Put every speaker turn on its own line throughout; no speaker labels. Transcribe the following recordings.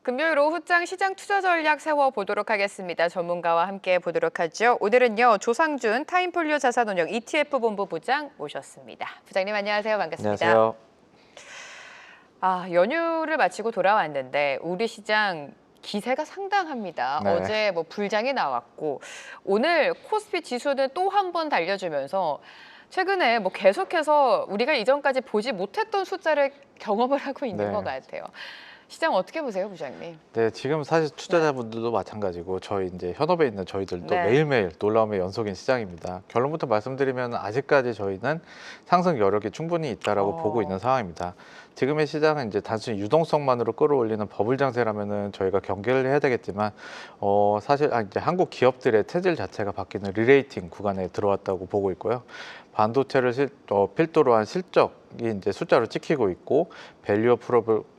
금요일 오후장 시장 투자 전략 세워보도록 하겠습니다. 전문가와 함께 보도록 하죠. 오늘은요, 조상준 타임폴리오 자산운용 ETF 본부 부장 모셨습니다. 부장님 안녕하세요. 반갑습니다.
안녕하세요.
연휴를 마치고 돌아왔는데 우리 시장 기세가 상당합니다.
네.
어제 불장이 나왔고 오늘 코스피 지수는 또 한 번 달려주면서 최근에 계속해서 우리가 이전까지 보지 못했던 숫자를 경험을 하고 있는
네.
것 같아요. 시장 어떻게 보세요, 부장님?
네, 지금 사실 투자자분들도 마찬가지고 저희 이제 현업에 있는 저희들도
네.
매일매일 놀라움의 연속인 시장입니다. 결론부터 말씀드리면 아직까지 저희는 상승 여력이 충분히 있다라고 보고 있는 상황입니다. 지금의 시장은 이제 단순히 유동성만으로 끌어올리는 버블 장세라면은 저희가 경계를 해야 되겠지만 사실 이제 한국 기업들의 체질 자체가 바뀌는 리레이팅 구간에 들어왔다고 보고 있고요. 반도체를 필두로 한 실적이 이제 숫자로 찍히고 있고 밸류어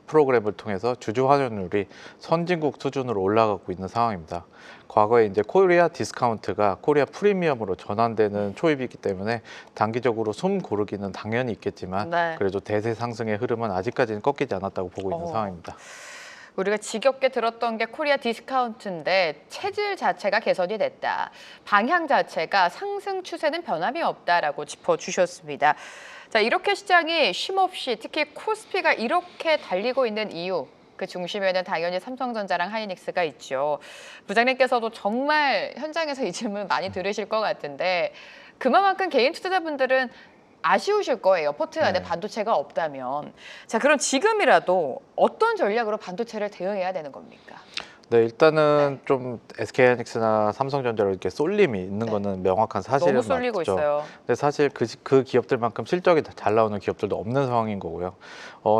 프로그램을 통해서 주주 환원율이 선진국 수준으로 올라가고 있는 상황입니다. 과거에 이제 코리아 디스카운트가 코리아 프리미엄으로 전환되는 초입이기 때문에 단기적으로 숨 고르기는 당연히 있겠지만
네.
그래도 대세 상승의 흐름은 아직까지는 꺾이지 않았다고 보고 있는 상황입니다.
우리가 지겹게 들었던 게 코리아 디스카운트인데 체질 자체가 개선이 됐다. 방향 자체가 상승 추세는 변함이 없다라고 짚어주셨습니다. 자, 이렇게 시장이 쉼없이 특히 코스피가 이렇게 달리고 있는 이유, 그 중심에는 당연히 삼성전자랑 하이닉스가 있죠. 부장님께서도 정말 현장에서 이 질문 많이 들으실 것 같은데 그만큼 개인 투자자분들은 아쉬우실 거예요. 포트 안에
네.
반도체가 없다면. 자, 그럼 지금이라도 어떤 전략으로 반도체를 대응해야 되는 겁니까?
네, 일단은 좀 SK하이닉스나 삼성전자로 이렇게 쏠림이 있는
네.
거는 명확한 사실은
너무 쏠리고
맞죠.
있어요.
근데 사실 그 기업들만큼 실적이 잘 나오는 기업들도 없는 상황인 거고요.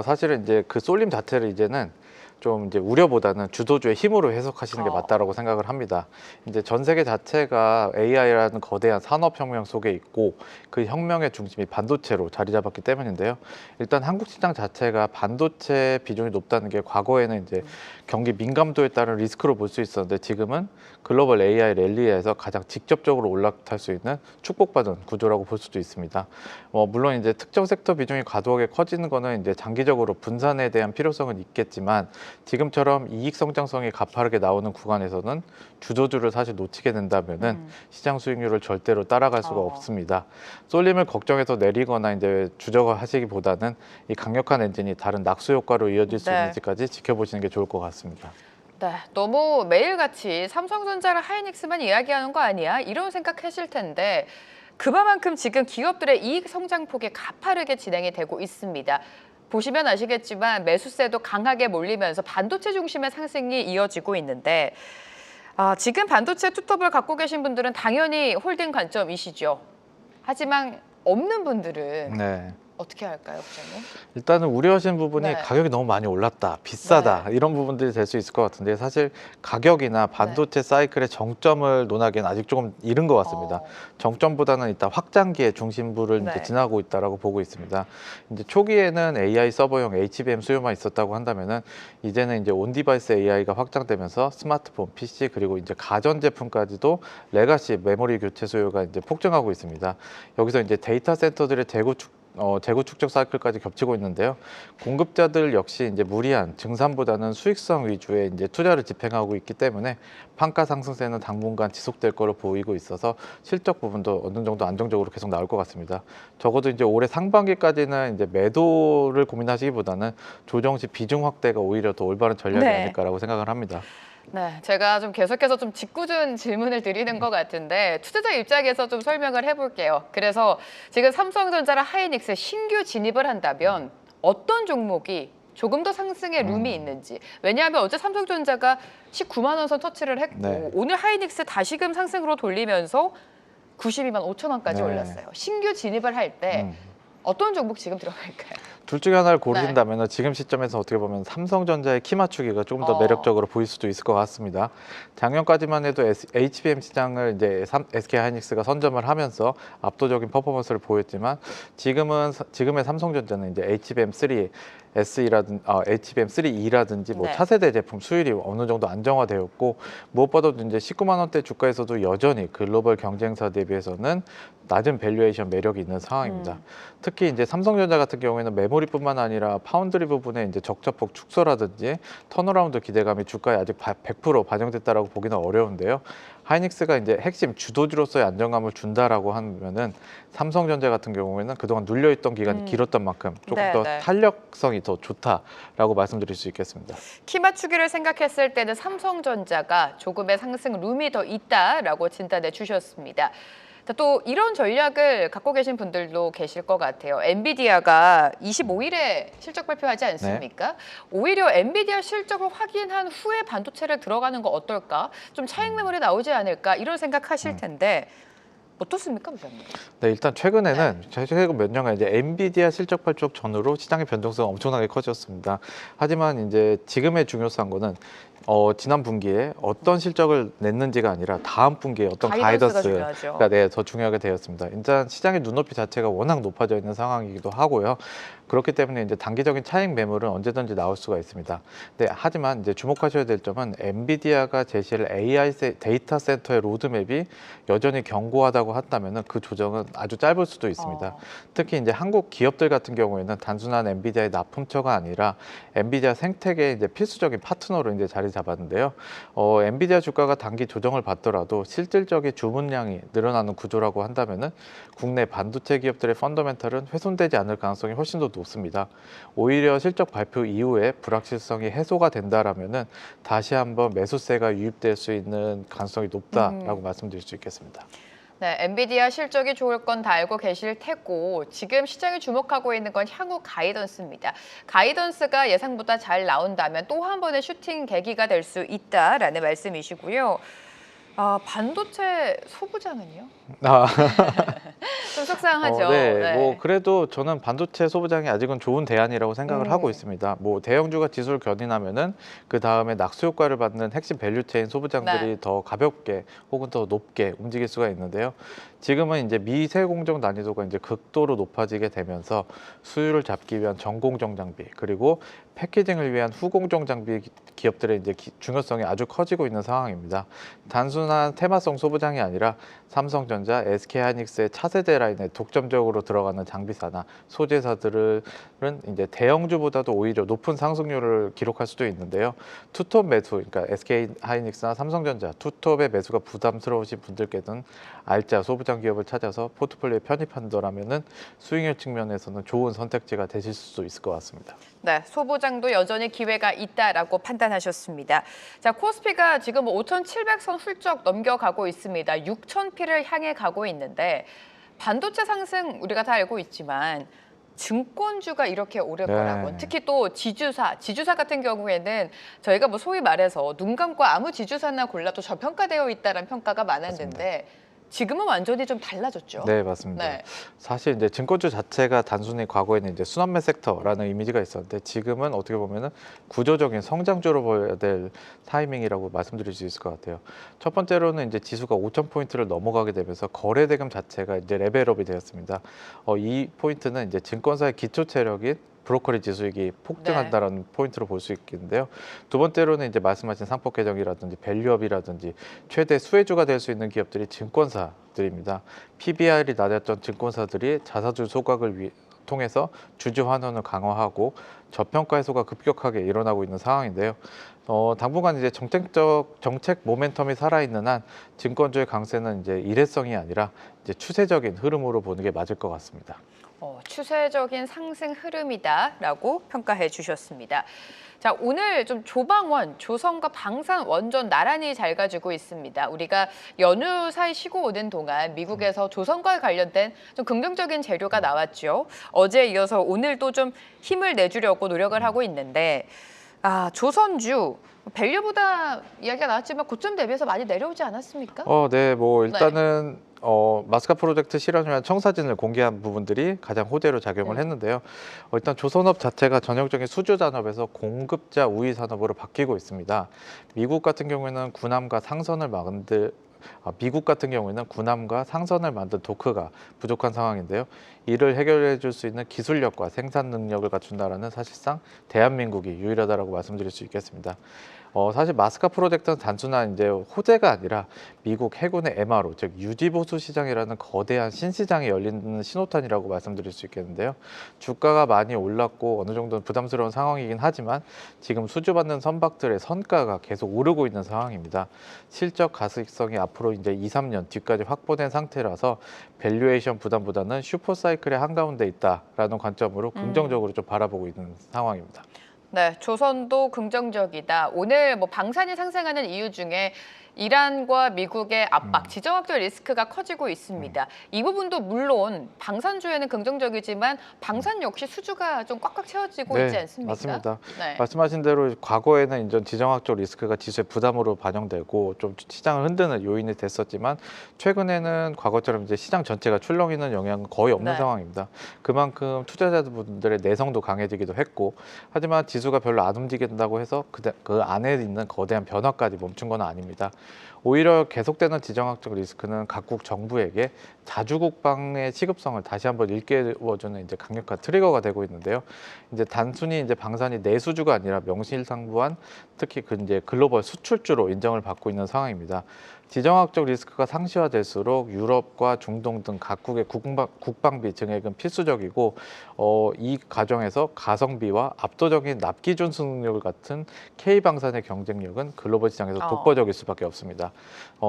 사실은 이제 그 쏠림 자체를 이제는 좀 이제 우려보다는 주도주의 힘으로 해석하시는 게 맞다라고 생각을 합니다. 이제 전 세계 자체가 AI라는 거대한 산업혁명 속에 있고 그 혁명의 중심이 반도체로 자리 잡았기 때문인데요. 일단 한국 시장 자체가 반도체 비중이 높다는 게 과거에는 이제 경기 민감도에 따른 리스크로 볼 수 있었는데 지금은 글로벌 AI 랠리에서 가장 직접적으로 올라탈 수 있는 축복받은 구조라고 볼 수도 있습니다. 물론 이제 특정 섹터 비중이 과도하게 커지는 거는 이제 장기적으로 분산에 대한 필요성은 있겠지만 지금처럼 이익 성장성이 가파르게 나오는 구간에서는 주도주를 사실 놓치게 된다면은 시장 수익률을 절대로 따라갈 수가 없습니다. 쏠림을 걱정해서 내리거나 이제 주저가 하시기보다는 이 강력한 엔진이 다른 낙수 효과로 이어질 수 있는지까지 지켜보시는 게 좋을 것 같습니다.
네, 너무 매일같이 삼성전자랑 하이닉스만 이야기하는 거 아니야? 이런 생각하실 텐데 그만큼 지금 기업들의 이익 성장폭이 가파르게 진행이 되고 있습니다. 보시면 아시겠지만 매수세도 강하게 몰리면서 반도체 중심의 상승이 이어지고 있는데 지금 반도체 투톱을 갖고 계신 분들은 당연히 홀딩 관점이시죠. 하지만 없는 분들은
네.
어떻게 할까요, 부장님?
일단은 우려하시는 부분이
네.
가격이 너무 많이 올랐다, 비싸다 이런 부분들이 될 수 있을 것 같은데 사실 가격이나 반도체 사이클의 정점을 논하기엔 아직 조금 이른 것 같습니다. 정점보다는 일단 확장기의 중심부를 이제 지나고 있다라고 보고 있습니다. 이제 초기에는 AI 서버용 HBM 수요만 있었다고 한다면은 이제는 이제 온디바이스 AI가 확장되면서 스마트폰, PC 그리고 이제 가전 제품까지도 레가시 메모리 교체 수요가 이제 폭증하고 있습니다. 여기서 이제 데이터 센터들의 재고 축적 사이클까지 겹치고 있는데요. 공급자들 역시 이제 무리한 증산보다는 수익성 위주의 이제 투자를 집행하고 있기 때문에 판가 상승세는 당분간 지속될 거로 보이고 있어서 실적 부분도 어느 정도 안정적으로 계속 나올 것 같습니다. 적어도 이제 올해 상반기까지는 이제 매도를 고민하시기보다는 조정 시 비중 확대가 오히려 더 올바른 전략이 아닐까라고 생각을 합니다.
네, 제가 좀 계속해서 좀 짓궂은 질문을 드리는 것 같은데 투자자 입장에서 좀 설명을 해볼게요. 그래서 지금 삼성전자랑 하이닉스 신규 진입을 한다면 어떤 종목이 조금 더 상승의 룸이 있는지. 왜냐하면 어제 삼성전자가 19만 원 선 터치를 했고 오늘 하이닉스 다시금 상승으로 돌리면서 92만 5천 원까지 올랐어요. 신규 진입을 할 때 어떤 종목 지금 들어갈까요?
둘 중에 하나를 고르신다면 지금 시점에서 어떻게 보면 삼성전자의 키 맞추기가 조금 더 매력적으로 보일 수도 있을 것 같습니다. 작년까지만 해도 HBM 시장을 이제 SK하이닉스가 선점을 하면서 압도적인 퍼포먼스를 보였지만 지금의 삼성전자는 이제 HBM3 HBM3E라든지 뭐
네.
차세대 제품 수율이 어느 정도 안정화되었고 무엇보다도 이제 19만 원대 주가에서도 여전히 글로벌 경쟁사 대비해서는 낮은 밸류에이션 매력이 있는 상황입니다. 특히 이제 삼성전자 같은 경우에는 메모리뿐만 아니라 파운드리 부분에 이제 적자폭 축소라든지 턴어라운드 기대감이 주가에 아직 100% 반영됐다라고 보기는 어려운데요. 하이닉스가 이제 핵심 주도주로서의 안정감을 준다라고 하면은 삼성전자 같은 경우에는 그동안 눌려있던 기간이 길었던 만큼 조금
네,
더
네.
탄력성이 더 좋다라고 말씀드릴 수 있겠습니다.
키 맞추기를 생각했을 때는 삼성전자가 조금의 상승 룸이 더 있다라고 진단해 주셨습니다. 자, 또 이런 전략을 갖고 계신 분들도 계실 것 같아요. 엔비디아가 25일에 실적 발표하지 않습니까? 오히려 엔비디아 실적을 확인한 후에 반도체를 들어가는 거 어떨까? 좀 차익 매물이 나오지 않을까? 이런 생각하실 텐데 어떻습니까, 부장님?
네, 일단 최근에는 최근 몇 년간 이제 엔비디아 실적 발표 전후로 시장의 변동성이 엄청나게 커졌습니다. 하지만 이제 지금의 중요한 거는 지난 분기에 어떤 실적을 냈는지가 아니라 다음 분기에 어떤
가이던스가 중요하죠.
가이던스가 더 중요하게 되었습니다. 일단 시장의 눈높이 자체가 워낙 높아져 있는 상황이기도 하고요. 그렇기 때문에 이제 단기적인 차익 매물은 언제든지 나올 수가 있습니다. 네, 하지만 이제 주목하셔야 될 점은 엔비디아가 제시할 AI 데이터 센터의 로드맵이 여전히 견고하다고 한다면은 그 조정은 아주 짧을 수도 있습니다. 특히 이제 한국 기업들 같은 경우에는 단순한 엔비디아의 납품처가 아니라 엔비디아 생태계의 이제 필수적인 파트너로 이제 자리 잡았는데요. 엔비디아 주가가 단기 조정을 받더라도 실질적인 주문량이 늘어나는 구조라고 한다면은 국내 반도체 기업들의 펀더멘털은 훼손되지 않을 가능성이 훨씬 더 높습니다. 오히려 실적 발표 이후에 불확실성이 해소가 된다라면은 다시 한번 매수세가 유입될 수 있는 가능성이 높다라고 말씀드릴 수 있겠습니다.
네, 엔비디아 실적이 좋을 건 다 알고 계실 테고 지금 시장이 주목하고 있는 건 향후 가이던스입니다. 가이던스가 예상보다 잘 나온다면 또 한 번의 슈팅 계기가 될 수 있다라는 말씀이시고요. 반도체 소부장은요? 좀 속상하죠.
네, 뭐 그래도 저는 반도체 소부장이 아직은 좋은 대안이라고 생각을 하고 있습니다. 뭐 대형주가 지수를 견인하면은 그 다음에 낙수 효과를 받는 핵심 밸류체인 소부장들이 더 가볍게 혹은 더 높게 움직일 수가 있는데요. 지금은 이제 미세 공정 난이도가 이제 극도로 높아지게 되면서 수율을 잡기 위한 전공정 장비 그리고 패키징을 위한 후공정 장비 기업들의 이제 중요성이 아주 커지고 있는 상황입니다. 단순한 테마성 소부장이 아니라 삼성전자, SK하이닉스의 차세대 라인에 독점적으로 들어가는 장비사나 소재사들은 이제 대형주보다도 오히려 높은 상승률을 기록할 수도 있는데요. 투톱 매수, 그러니까 SK하이닉스나 삼성전자 투톱의 매수가 부담스러우신 분들께는 알짜 소부장 기업을 찾아서 포트폴리오에 편입한다면은 수익률 측면에서는 좋은 선택지가 되실 수도 있을 것 같습니다.
네, 소부장도 여전히 기회가 있다라고 판단하셨습니다. 자, 코스피가 지금 5,700선 훌쩍 넘겨가고 있습니다. 6,000피를 향해 가고 있는데 반도체 상승 우리가 다 알고 있지만 증권주가 이렇게 오를 거라고. 특히 또 지주사 같은 경우에는 저희가 뭐 소위 말해서 눈 감고 아무 지주사나 골라도 저평가되어 있다는 평가가 많았는데 지금은 완전히 좀 달라졌죠.
네, 맞습니다.
네.
사실 이제 증권주 자체가 단순히 과거에는 이제 순환매 섹터라는 이미지가 있었는데 지금은 어떻게 보면은 구조적인 성장주로 보여야 될 타이밍이라고 말씀드릴 수 있을 것 같아요. 첫 번째로는 이제 지수가 5,000포인트를 넘어가게 되면서 거래 대금 자체가 이제 레벨업이 되었습니다. 이 포인트는 이제 증권사의 기초 체력인 브로커리지 수익이 폭증한다라는 포인트로 볼 수 있겠는데요. 두 번째로는 이제 말씀하신 상법 개정이라든지 밸류업이라든지 최대 수혜주가 될 수 있는 기업들이 증권사들입니다. PBR이 낮았던 증권사들이 자사주 소각을 통해서 주주 환원을 강화하고 저평가 해소가 급격하게 일어나고 있는 상황인데요. 당분간 이제 정책 모멘텀이 살아있는 한 증권주의 강세는 이제 일회성이 아니라 이제 추세적인 흐름으로 보는 게 맞을 것 같습니다.
추세적인 상승 흐름이다라고 평가해 주셨습니다. 자, 오늘 좀 조방원, 조선과 방산 원전 나란히 잘 가지고 있습니다. 우리가 연휴 사이 쉬고 오는 동안 미국에서 조선과 관련된 좀 긍정적인 재료가 나왔죠. 어제에 이어서 오늘도 좀 힘을 내주려고 노력을 하고 있는데 조선주 밸류보다 이야기가 나왔지만 고점 대비해서 많이 내려오지 않았습니까?
네, 뭐 일단은 마스카 프로젝트 실현을 위한 청사진을 공개한 부분들이 가장 호재로 작용을 했는데요. 일단 조선업 자체가 전형적인 수주 산업에서 공급자 우위 산업으로 바뀌고 있습니다. 미국 같은 경우에는 군함과 상선을 미국 같은 경우에는 군함과 상선을 만든 도크가 부족한 상황인데요. 이를 해결해 줄 수 있는 기술력과 생산 능력을 갖춘다라는 사실상 대한민국이 유일하다라고 말씀드릴 수 있겠습니다. 사실 마스카 프로젝트는 단순한 이제 호재가 아니라 미국 해군의 MRO, 즉 유지보수 시장이라는 거대한 신시장이 열리는 신호탄이라고 말씀드릴 수 있겠는데요. 주가가 많이 올랐고 어느 정도는 부담스러운 상황이긴 하지만 지금 수주받는 선박들의 선가가 계속 오르고 있는 상황입니다. 실적 가능성이 앞으로 이제 2, 3년 뒤까지 확보된 상태라서 밸류에이션 부담보다는 슈퍼사이클의 한가운데 있다라는 관점으로 긍정적으로 좀 바라보고 있는 상황입니다.
네, 조선도 긍정적이다. 오늘 뭐 방산이 상승하는 이유 중에 이란과 미국의 압박, 지정학적 리스크가 커지고 있습니다. 이 부분도 물론 방산주에는 긍정적이지만 방산 역시 수주가 좀 꽉꽉 채워지고 있지 않습니까?
맞습니다.
네.
말씀하신 대로 과거에는 이제 지정학적 리스크가 지수의 부담으로 반영되고 좀 시장을 흔드는 요인이 됐었지만 최근에는 과거처럼 이제 시장 전체가 출렁이는 영향은 거의 없는
네.
상황입니다. 그만큼 투자자분들의 내성도 강해지기도 했고 하지만 지수가 별로 안 움직인다고 해서 그 안에 있는 거대한 변화까지 멈춘 건 아닙니다. 오히려 계속되는 지정학적 리스크는 각국 정부에게 자주국방의 시급성을 다시 한번 일깨워주는 이제 강력한 트리거가 되고 있는데요. 이제 단순히 이제 방산이 내수주가 아니라 명실상부한 특히 그 이제 글로벌 수출주로 인정을 받고 있는 상황입니다. 지정학적 리스크가 상시화될수록 유럽과 중동 등 각국의 국방비 증액은 필수적이고 이 과정에서 가성비와 압도적인 납기 준수 능력을 같은 K방산의 경쟁력은 글로벌 시장에서 독보적일 수밖에 없습니다.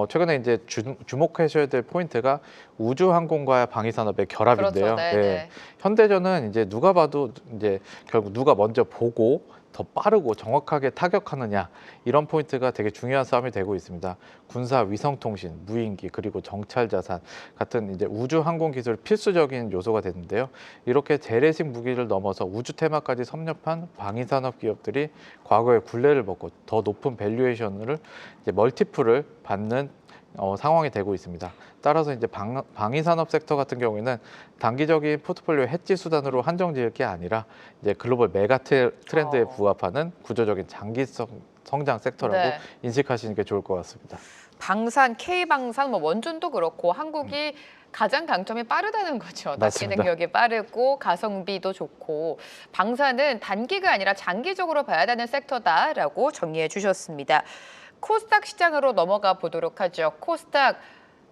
최근에 이제 주목하셔야 될 포인트가 우주항공과 방위산업의 결합인데요.
그렇죠. 네.
현대전은 이제 누가 봐도 이제 결국 누가 먼저 보고 더 빠르고 정확하게 타격하느냐 이런 포인트가 되게 중요한 싸움이 되고 있습니다. 군사 위성통신, 무인기 그리고 정찰 자산 같은 이제 우주 항공 기술 필수적인 요소가 되는데요. 이렇게 재래식 무기를 넘어서 우주 테마까지 섭렵한 방위산업 기업들이 과거에 굴레를 먹고 더 높은 밸류에이션을 이제 멀티플을 받는 상황이 되고 있습니다. 따라서 이제 방위산업 섹터 같은 경우에는 단기적인 포트폴리오 해지 수단으로 한정지을 게 아니라 이제 글로벌 메가 트렌드에 부합하는 구조적인 장기성 성장 섹터라고 인식하시는 게 좋을 것 같습니다.
방산, K방산, 뭐 원전도 그렇고 한국이 가장 강점이 빠르다는 거죠. 납기
맞습니다.
능력이 빠르고 가성비도 좋고 방산은 단기가 아니라 장기적으로 봐야 되는 섹터다라고 정리해 주셨습니다. 코스닥 시장으로 넘어가 보도록 하죠. 코스닥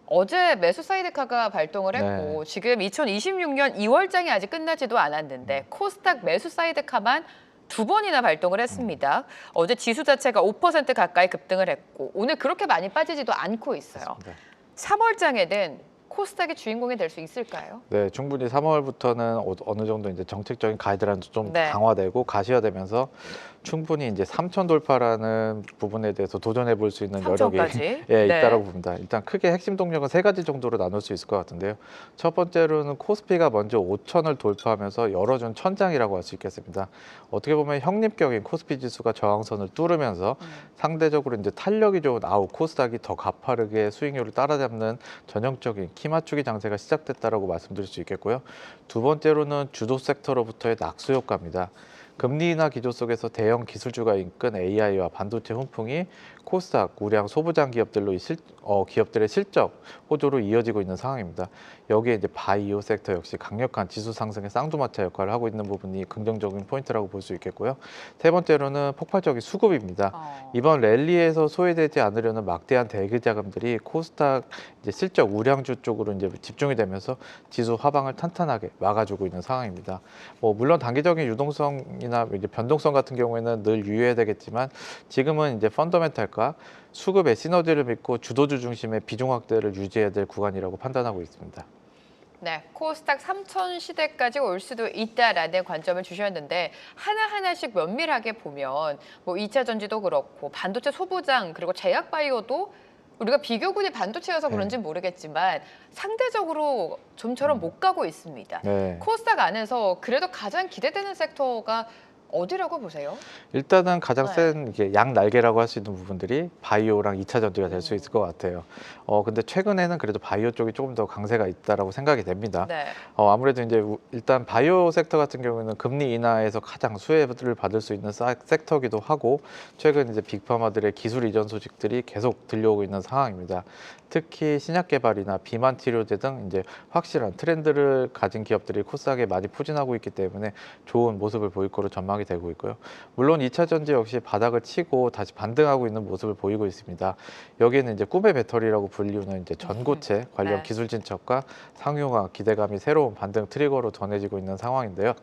어제 매수 사이드카가 발동을 했고 지금 2026년 2월장이 아직 끝나지도 않았는데 코스닥 매수 사이드카만 2번이나 발동을 했습니다. 어제 지수 자체가 5% 가까이 급등을 했고 오늘 그렇게 많이 빠지지도 않고 있어요.
맞습니다.
3월장에는 코스닥의 주인공이 될 수 있을까요?
네, 충분히 3월부터는 어느 정도 이제 정책적인 가이드라인도 좀
네.
강화되고 가시화되면서 충분히 이제 3천 돌파라는 부분에 대해서 도전해 볼 수 있는 여력이
3천까지?
있다라고 봅니다. 일단 크게 핵심 동력은 세 가지 정도로 나눌 수 있을 것 같은데요. 첫 번째로는 코스피가 먼저 5천을 돌파하면서 열어준 천장이라고 할 수 있겠습니다. 어떻게 보면 형립격인 코스피 지수가 저항선을 뚫으면서 상대적으로 이제 탄력이 좋은 코스닥이 더 가파르게 수익률을 따라잡는 전형적인 키 맞추기 장세가 시작됐다라고 말씀드릴 수 있겠고요. 두 번째로는 주도 섹터로부터의 낙수 효과입니다. 금리 인하 기조 속에서 대형 기술주가 이끈 AI와 반도체 훈풍이 코스닥, 우량 소부장 기업들로 기업들의 실적 호조로 이어지고 있는 상황입니다. 여기에 이제 바이오 섹터 역시 강력한 지수 상승의 쌍두마차 역할을 하고 있는 부분이 긍정적인 포인트라고 볼 수 있겠고요. 세 번째로는 폭발적인 수급입니다. 이번 랠리에서 소외되지 않으려는 막대한 대기 자금들이 코스닥 이제 실적 우량주 쪽으로 이제 집중이 되면서 지수 하방을 탄탄하게 막아주고 있는 상황입니다. 물론 단기적인 유동성이나 이제 변동성 같은 경우에는 늘 유의해야 되겠지만 지금은 이제 펀더멘탈과 수급의 시너지를 믿고 주도주 중심의 비중 확대를 유지해야 될 구간이라고 판단하고 있습니다.
네, 코스닥 3천 시대까지 올 수도 있다라는 관점을 주셨는데 하나하나씩 면밀하게 보면 뭐 2차 전지도 그렇고 반도체 소부장 그리고 제약 바이오도 우리가 비교군이 반도체여서 그런지는 모르겠지만 상대적으로 좀처럼 못 가고 있습니다. 코스닥 안에서 그래도 가장 기대되는 섹터가 어디라고 보세요?
일단은 가장
네.
센 이게 양 날개라고 할 수 있는 부분들이 바이오랑 2차 전지가 될 수 있을 것 같아요. 근데 최근에는 그래도 바이오 쪽이 조금 더 강세가 있다라고 생각이 됩니다.
네.
아무래도 이제 일단 바이오 섹터 같은 경우는 금리 인하에서 가장 수혜를 받을 수 있는 섹터기도 하고, 최근 이제 빅파마들의 기술 이전 소식들이 계속 들려오고 있는 상황입니다. 특히 신약 개발이나 비만 치료제 등 이제 확실한 트렌드를 가진 기업들이 코스닥에 많이 포진하고 있기 때문에 좋은 모습을 보일 거로 전망이 되고 있고요. 물론 2차 전지 역시 바닥을 치고 다시 반등하고 있는 모습을 보이고 있습니다. 여기에는 이제 꿈의 배터리라고 불리우는 이제 전고체 관련
네.
기술 진척과 상용화 기대감이 새로운 반등 트리거로 전해지고 있는 상황인데요.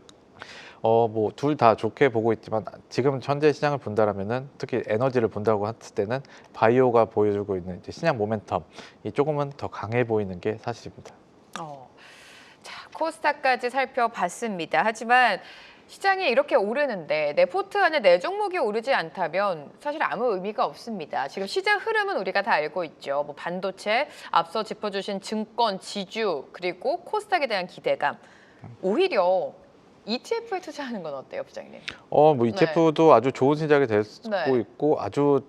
뭐 둘 다 좋게 보고 있지만 지금 현재 시장을 본다라면은, 특히 에너지를 본다고 했을 때는 바이오가 보여주고 있는 이제 신약 모멘텀이 조금은 더 강해 보이는 게 사실입니다.
자, 코스닥까지 살펴봤습니다. 하지만 시장이 이렇게 오르는데 내 포트 안에 내 종목이 오르지 않다면 사실 아무 의미가 없습니다. 지금 시장 흐름은 우리가 다 알고 있죠. 뭐 반도체, 앞서 짚어주신 증권, 지주, 그리고 코스닥에 대한 기대감. 오히려 ETF에 투자하는 건 어때요, 부장님?
뭐 ETF도 아주 좋은 시작이 되고
네.
있고, 아주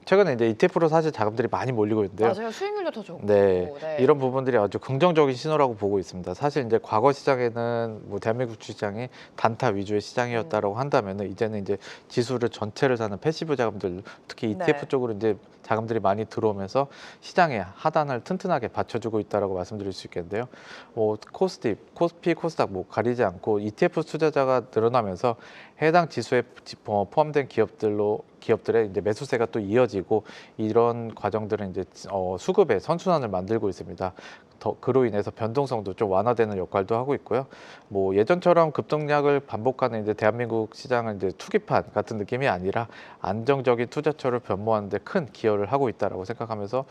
최근에 이제 ETF로 사실 자금들이 많이 몰리고 있는데요.
맞아요. 수익률도 더 좋고.
네,
네.
이런 부분들이 아주 긍정적인 신호라고 보고 있습니다. 사실 이제 과거 시장에는 뭐 대한민국 시장이 단타 위주의 시장이었다라고 한다면은, 이제는 이제 지수를 전체를 사는 패시브 자금들, 특히 ETF
네.
쪽으로 이제 자금들이 많이 들어오면서 시장의 하단을 튼튼하게 받쳐주고 있다라고 말씀드릴 수 있겠는데요. 코스피, 코스닥 뭐 가리지 않고 ETF 투자자가 늘어나면서 해당 지수에 포함된 기업들의 이제 매수세가 또 이어지고, 이런 과정들은 이제 수급의 선순환을 만들고 있습니다. 그로 인해서 변동성도 좀 완화되는 역할도 하고 있고요. 뭐 예전처럼 급등락을 반복하는 이제 대한민국 시장은 이제 투기판 같은 느낌이 아니라 안정적인 투자처를 변모하는 데 큰 기여를 하고 있다라고 생각하면서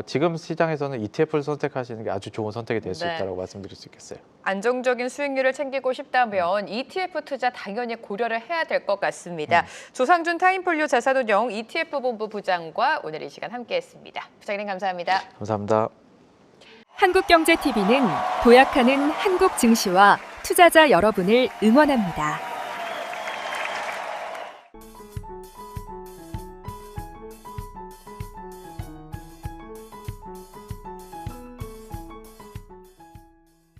지금 시장에서는 ETF를 선택하시는 게 아주 좋은 선택이 될 수
네.
있다고 말씀드릴 수 있겠어요.
안정적인 수익률을 챙기고 싶다면 ETF 투자 당연히 고려를 해야 될 것 같습니다. 조상준 타임폴리오 자산운용 ETF 본부 부장과 오늘 이 시간 함께했습니다. 부장님 감사합니다.
감사합니다.
한국경제TV는 도약하는 한국 증시와 투자자 여러분을 응원합니다.